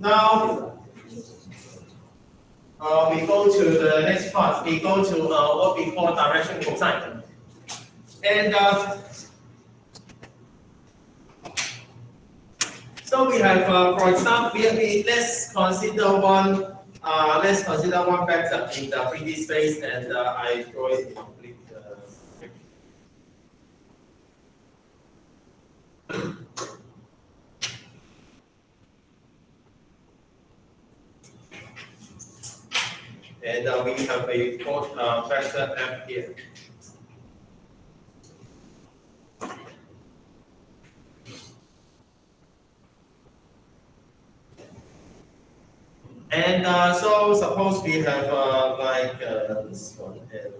Now, we go to the next part. We go to what we call direction cosine. And so we have, for example, let's consider one. Let's consider one vector in the 3D space, and I draw it in complete picture. And we have a vector F here. And so suppose we have like this one, and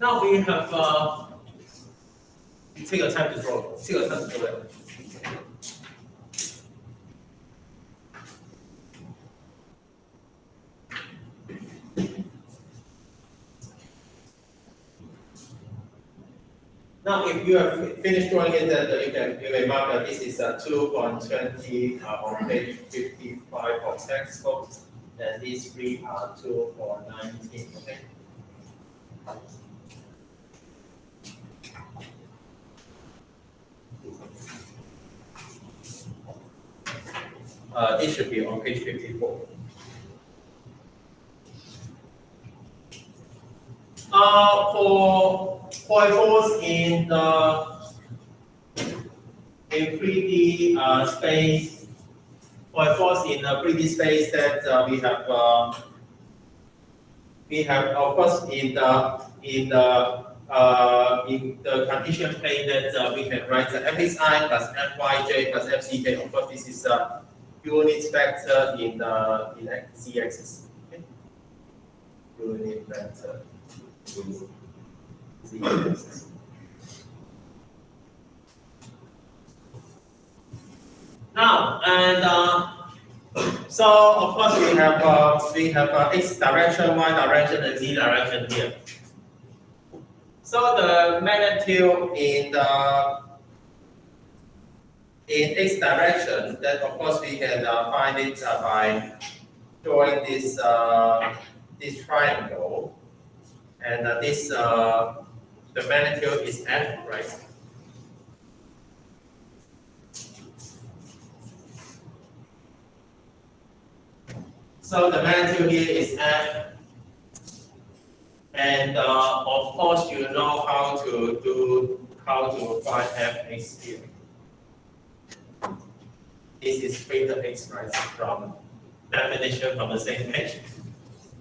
now we have, take your time to draw, take your time to draw it. Now, if you have finished drawing it, then you may mark that this is 2.20 on page 55 of textbook, and these three are 2.19. Okay. This should be on page 54. For a force in 3D space, for a force in 3D space that we have of course in the Cartesian plane that we can write fxi plus fyj plus fck. Of course, this is a unit vector in z-axis. Okay? Unit vector in z-axis. Now, and so of course we have x direction, y direction, and z direction here. So the magnitude in x direction, then of course we can find it by drawing this this triangle, and this the magnitude is f, right? So the magnitude here is f, and of course you know how to find fx here. This is theta x, right? From definition from the same page.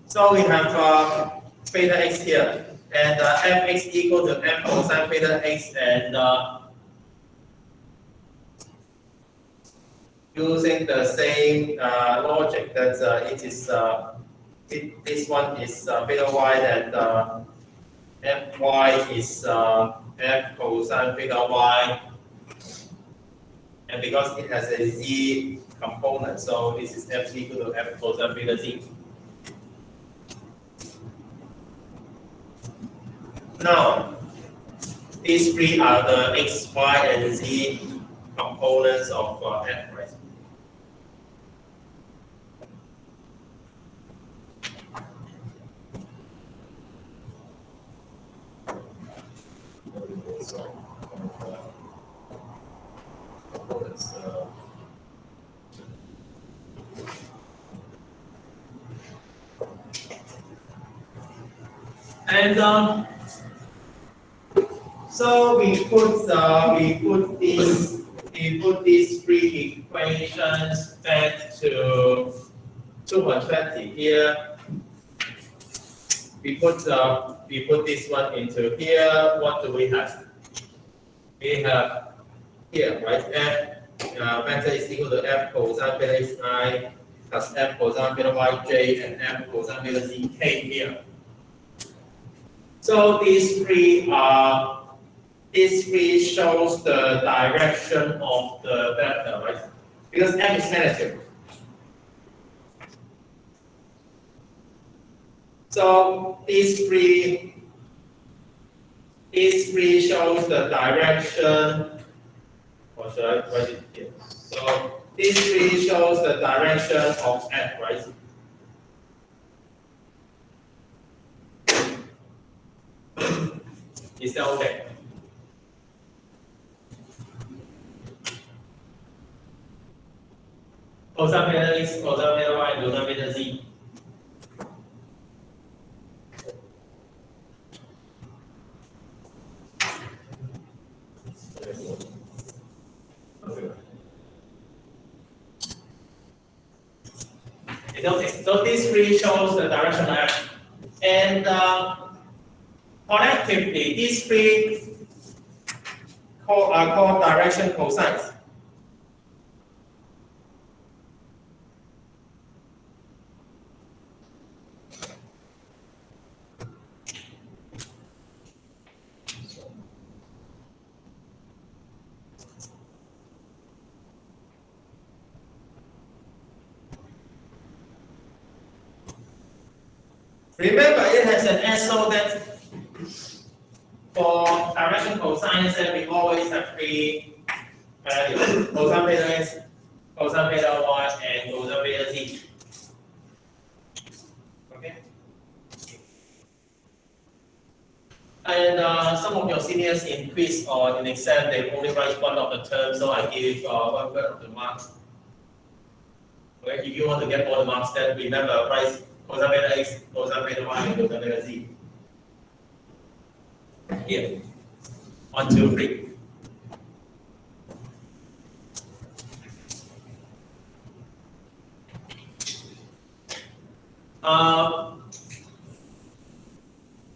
So we have theta x here, and fx equal to f cosine theta x, and using the same logic that it is this one is theta y, and fy is f cosine theta y, and because it has a z component, so this is f equal to f cosine theta z. Now, these three are the x, y, and z components of f, right? And so we put these three equations back to 220 here. We put this one into here. What do we have? we have here, right? F vector is equal to F cosine beta xi plus F cosine beta yj and F cosine beta zk here. So these three shows the direction of the vector, right? Because F is negative. So these three shows the direction. Or should I write it here? So these three shows the direction of F, right? Is that okay? Cosine beta x, cosine beta y, cosine beta z. It's okay. So these three shows the direction of F. And collectively, these three are called direction cosines. Remember, it has an SO that for direction cosines that we always have three values: cosine beta x, cosine beta y, and cosine beta z. Okay. And some of your seniors in quiz or in exam, they only write one of the terms, so I give 1/3 of the marks. Okay, if you want to get all the marks, then remember write cosine beta x, cosine beta y, and cosine beta z. Here. 1, 2, 3.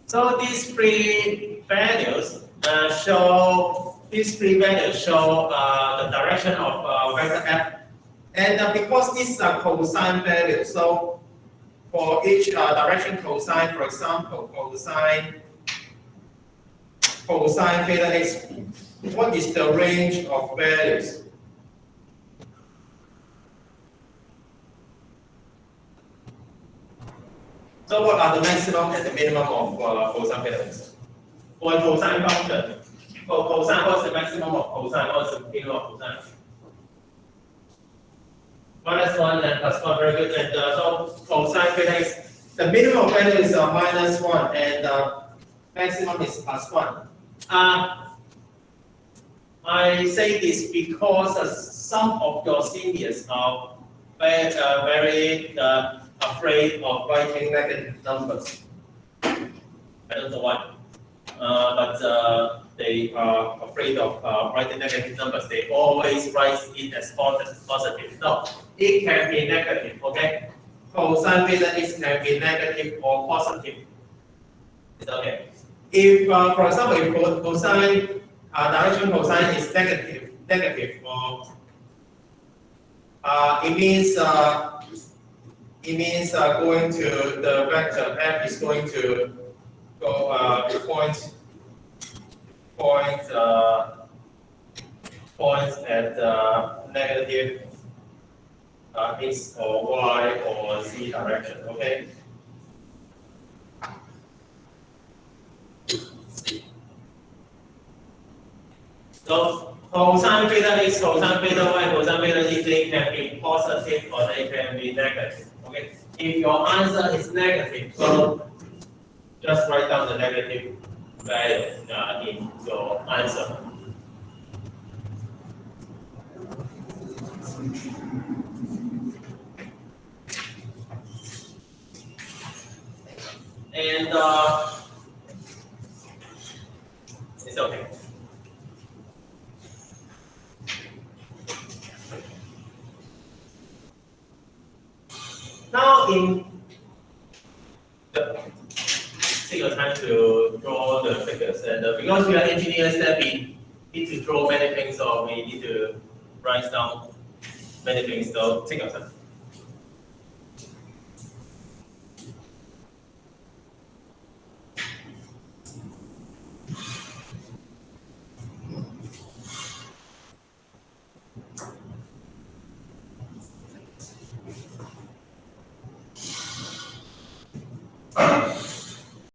So these three values show the direction of vector f, and because these are cosine values, so for each direction cosine, for example, cosine theta x, what is the range of values? So what are the maximum and the minimum of cosine theta x? For a cosine function, for cosine, what's the maximum of cosine? What's the minimum of cosine? -1 and +1, very good. And so cosine theta x, the minimum value is -1 and maximum is +1. I say this because some of your seniors are very afraid of writing negative numbers. I don't know why, but they are afraid of writing negative numbers. They always write it as positive. No, it can be negative, okay? Cosine beta x can be negative or positive. It's okay. If, for example, if cosine, direction cosine is negative, or it means going to the vector f is going to go points at negative x or y or z direction. Okay. So cosine beta x, cosine beta y, cosine beta z, they can be positive or they can be negative. Okay. If your answer is negative, so just write down the negative value in your answer. And it's okay. Now, take your time to draw the figures, and because we are engineers, that we need to draw many things or we need to write down many things. So take your time.